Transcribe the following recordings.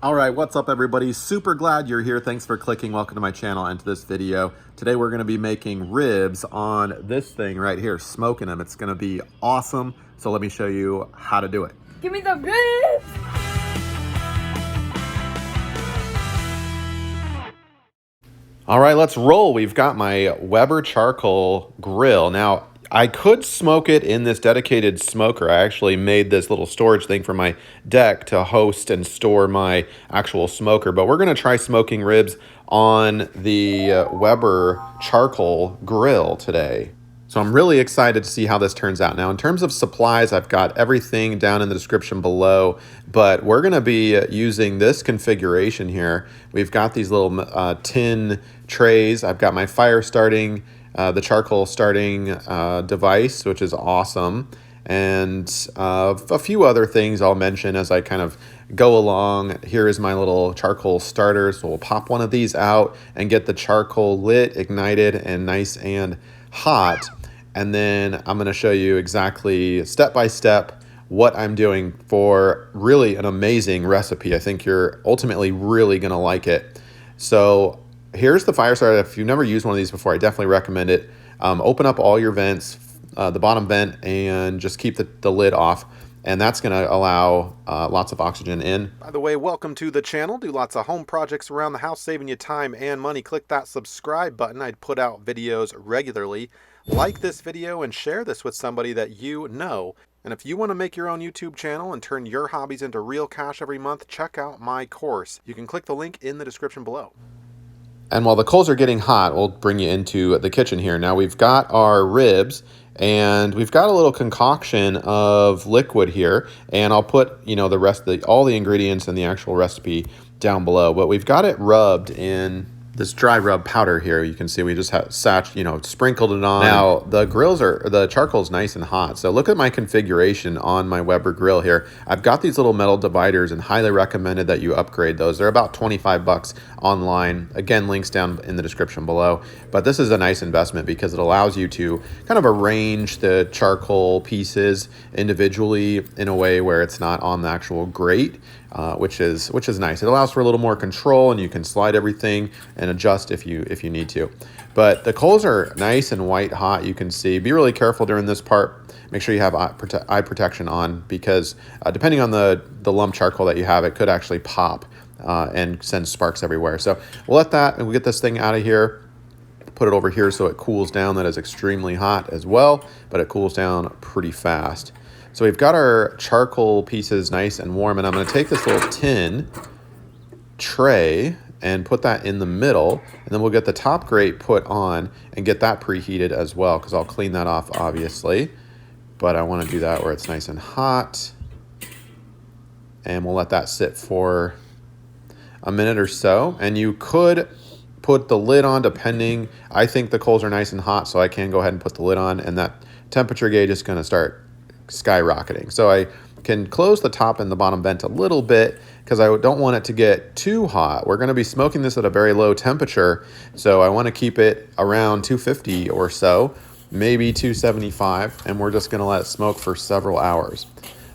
All right, what's up everybody? Super glad you're here. Thanks for clicking. Welcome to my channel and to this video. Today we're gonna be making ribs on this thing right here, smoking them. It's gonna be awesome. So let me show you how to do it. Give me the ribs! All right, let's roll. We've got my Weber charcoal grill. Now, I could smoke it in this dedicated smoker. I actually made this little storage thing for my deck to host and store my actual smoker, but we're gonna try smoking ribs on the Weber charcoal grill today. So I'm really excited to see how this turns out. Now, in terms of supplies, I've got everything down in the description below, but we're gonna be using this configuration here. We've got these little tin trays. I've got my fire starting, the charcoal starting device, which is awesome. And a few other things I'll mention as I kind of go along. Here is my little charcoal starter. So we'll pop one of these out and get the charcoal lit, ignited, and nice and hot. And then I'm gonna show you exactly step by step what I'm doing for really an amazing recipe. I think you're ultimately really gonna like it. So here's the fire starter. If you've never used one of these before, I definitely recommend it. Open up all your vents, the bottom vent, and just keep the lid off. And that's going to allow lots of oxygen in. By the way, welcome to the channel. Do lots of home projects around the house, saving you time and money. Click that subscribe button. I put out videos regularly. Like this video and share this with somebody that you know. And if you want to make your own YouTube channel and turn your hobbies into real cash every month, check out my course. You can click the link in the description below. And while the coals are getting hot, we'll bring you into the kitchen here. Now we've got our ribs and we've got a little concoction of liquid here, and I'll put, you know, the rest of all the ingredients and the actual recipe down below, but we've got it rubbed in this dry rub powder here. You can see we just have sprinkled it on. Now the charcoal's nice and hot. So look at my configuration on my Weber grill here. I've got these little metal dividers and highly recommended that you upgrade those. They're about 25 bucks online. Again, links down in the description below. But this is a nice investment because it allows you to kind of arrange the charcoal pieces individually in a way where it's not on the actual grate. Which is nice. It allows for a little more control, and you can slide everything and adjust if you need to. But the coals are nice and white hot. You can see. Be really careful during this part. Make sure you have eye protection on, because depending on the lump charcoal that you have, it could actually pop and send sparks everywhere. So we'll let that, and we'll get this thing out of here. Put it over here so it cools down. That is extremely hot as well, but it cools down pretty fast. So we've got our charcoal pieces nice and warm, and I'm going to take this little tin tray and put that in the middle, and then we'll get the top grate put on and get that preheated as well, because I'll clean that off obviously, but I want to do that where it's nice and hot, and we'll let that sit for a minute or so. And you could put the lid on depending. I think the coals are nice and hot, so I can go ahead and put the lid on, and that temperature gauge is going to start skyrocketing. So I can close the top and the bottom vent a little bit because I don't want it to get too hot. We're going to be smoking this at a very low temperature, so I want to keep it around 250 or so, maybe 275, and we're just going to let it smoke for several hours.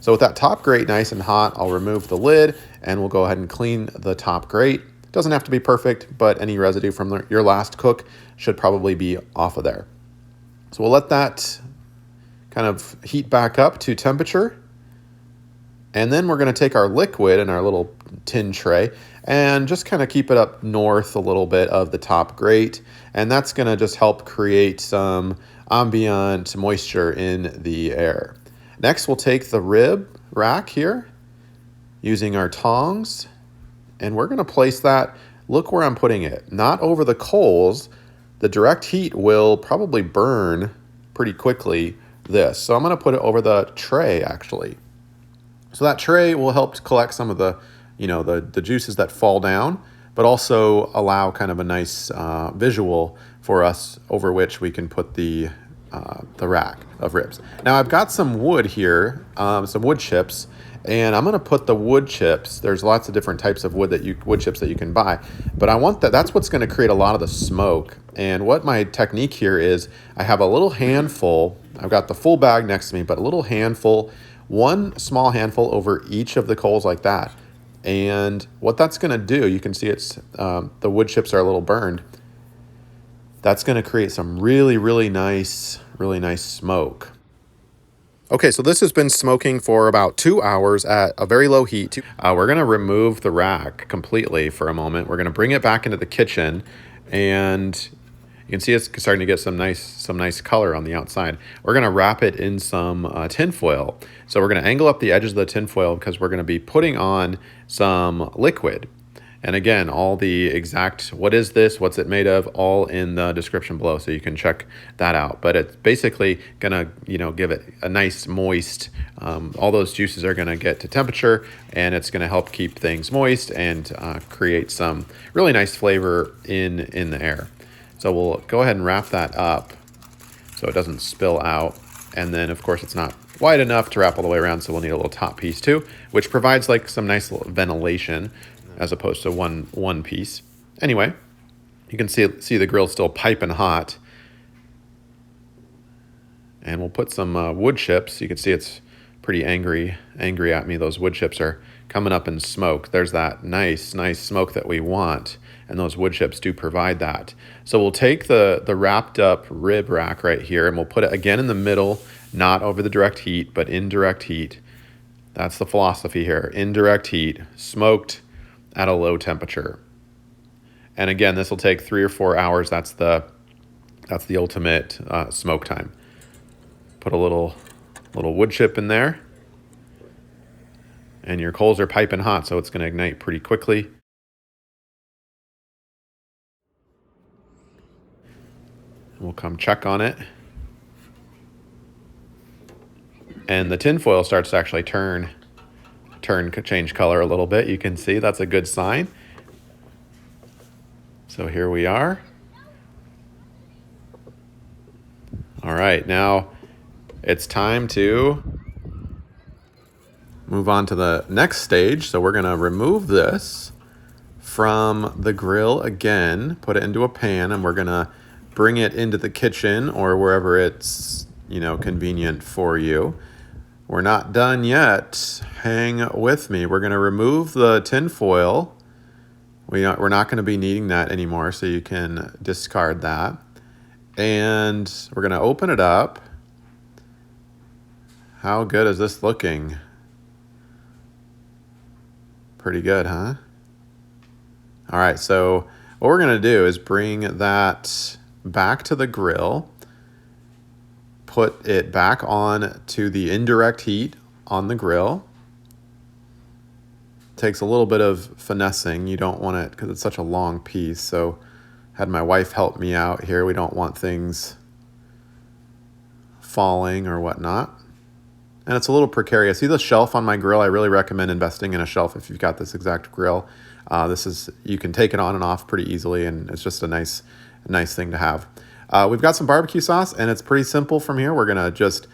So with that top grate nice and hot, I'll remove the lid and we'll go ahead and clean the top grate. It doesn't have to be perfect, but any residue from your last cook should probably be off of there. So we'll let that kind of heat back up to temperature. And then we're going to take our liquid in our little tin tray and just kind of keep it up north a little bit of the top grate. And that's going to just help create some ambient moisture in the air. Next, we'll take the rib rack here using our tongs, and we're going to place that, look where I'm putting it, not over the coals. The direct heat will probably burn pretty quickly this. So I'm going to put it over the tray actually. So that tray will help collect some of the, the juices that fall down, but also allow kind of a nice visual for us over which we can put the rack of ribs. Now I've got some wood here, some wood chips, and I'm going to put the wood chips. There's lots of different types of wood chips that you can buy, but I want that's what's going to create a lot of the smoke. And what my technique here is, I have a little handful. I've got the full bag next to me, but a little handful, one small handful over each of the coals like that. And what that's going to do, you can see it's the wood chips are a little burned. That's going to create some really nice smoke. Okay, so this has been smoking for about 2 hours at a very low heat. We're going to remove the rack completely for a moment. We're going to bring it back into the kitchen, and you can see it's starting to get some nice color on the outside. We're going to wrap it in some tin foil. So we're going to angle up the edges of the tin foil because we're going to be putting on some liquid. And again, all the exact, what is this, what's it made of, all in the description below, so you can check that out. But it's basically gonna, give it a nice moist, all those juices are gonna get to temperature, and it's gonna help keep things moist and create some really nice flavor in the air. So we'll go ahead and wrap that up so it doesn't spill out. And then of course it's not wide enough to wrap all the way around, so we'll need a little top piece too, which provides like some nice little ventilation as opposed to one piece. Anyway, you can see the grill still piping hot. And we'll put some wood chips. You can see it's pretty angry at me. Those wood chips are coming up in smoke. There's that nice smoke that we want, and those wood chips do provide that. So we'll take the wrapped up rib rack right here, and we'll put it again in the middle, not over the direct heat, but indirect heat. That's the philosophy here. Indirect heat, smoked at a low temperature. And again, this will take 3 or 4 hours. That's the ultimate smoke time. Put a little wood chip in there, and your coals are piping hot, so it's going to ignite pretty quickly. We'll come check on it, and the tin foil starts to actually change color a little bit. You can see that's a good sign. So here we are. All right, now it's time to move on to the next stage. So we're gonna remove this from the grill again, put it into a pan, and we're gonna bring it into the kitchen or wherever it's convenient for you. We're not done yet. Hang with me. We're going to remove the tin foil. We're not going to be needing that anymore, so you can discard that. And we're going to open it up. How good is this looking? Pretty good, huh? All right, so what we're going to do is bring that back to the grill. Put it back on to the indirect heat on the grill. Takes a little bit of finessing. You don't want it because it's such a long piece. So had my wife help me out here. We don't want things falling or whatnot. And it's a little precarious. See the shelf on my grill? I really recommend investing in a shelf if you've got this exact grill. You can take it on and off pretty easily, and it's just a nice thing to have. We've got some barbecue sauce, and it's pretty simple from here. We're gonna just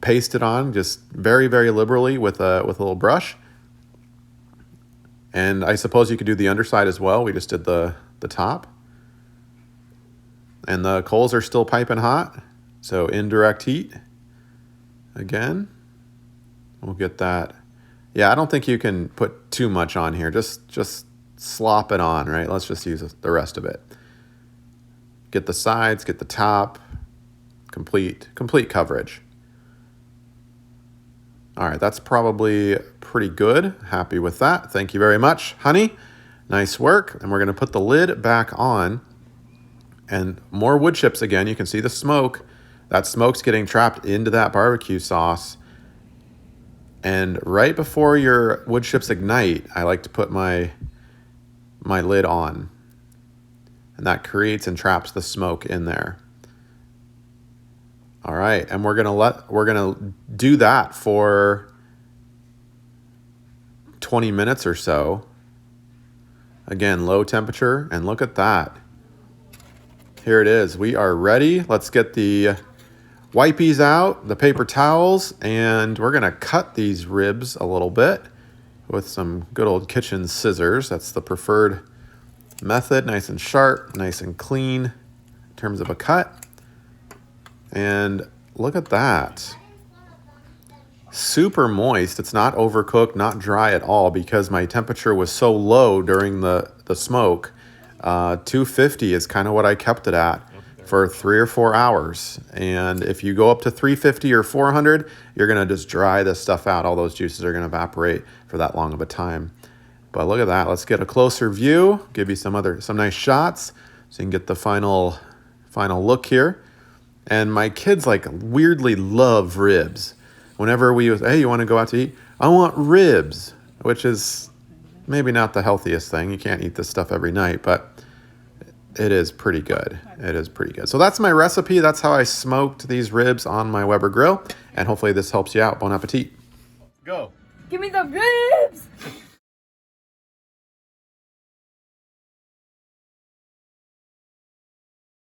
paste it on just very liberally with a little brush. And I suppose you could do the underside as well. We just did the top. And the coals are still piping hot, so indirect heat. Again, we'll get that. Yeah, I don't think you can put too much on here. Just slop it on, right? Let's just use the rest of it. Get the sides, get the top, complete coverage. All right, that's probably pretty good. Happy with that. Thank you very much, honey. Nice work. And we're gonna put the lid back on, and more wood chips again. You can see the smoke. That smoke's getting trapped into that barbecue sauce. And right before your wood chips ignite, I like to put my lid on. And that creates and traps the smoke in there. All right, and we're gonna do that for 20 minutes or so. Again, low temperature, and look at that. Here it is. We are ready. Let's get the wipies out, the paper towels, and we're gonna cut these ribs a little bit with some good old kitchen scissors. That's the preferred method. Nice and sharp, nice and clean in terms of a cut. And look at that. super moist. It's not overcooked, not dry at all, because my temperature was so low during the smoke. 250 is kind of what I kept it at for 3 or 4 hours. And if you go up to 350 or 400, you're going to just dry this stuff out. All those juices are going to evaporate for that long of a time. But look at that. Let's get a closer view, give you some nice shots so you can get the final look here. And my kids like weirdly love ribs. Whenever we was, hey, you want to go out to eat? I want ribs, which is maybe not the healthiest thing. You can't eat this stuff every night, but it is pretty good. It is pretty good. So that's my recipe. That's how I smoked these ribs on my Weber grill. And hopefully this helps you out. Bon appetit. Go. Give me the ribs!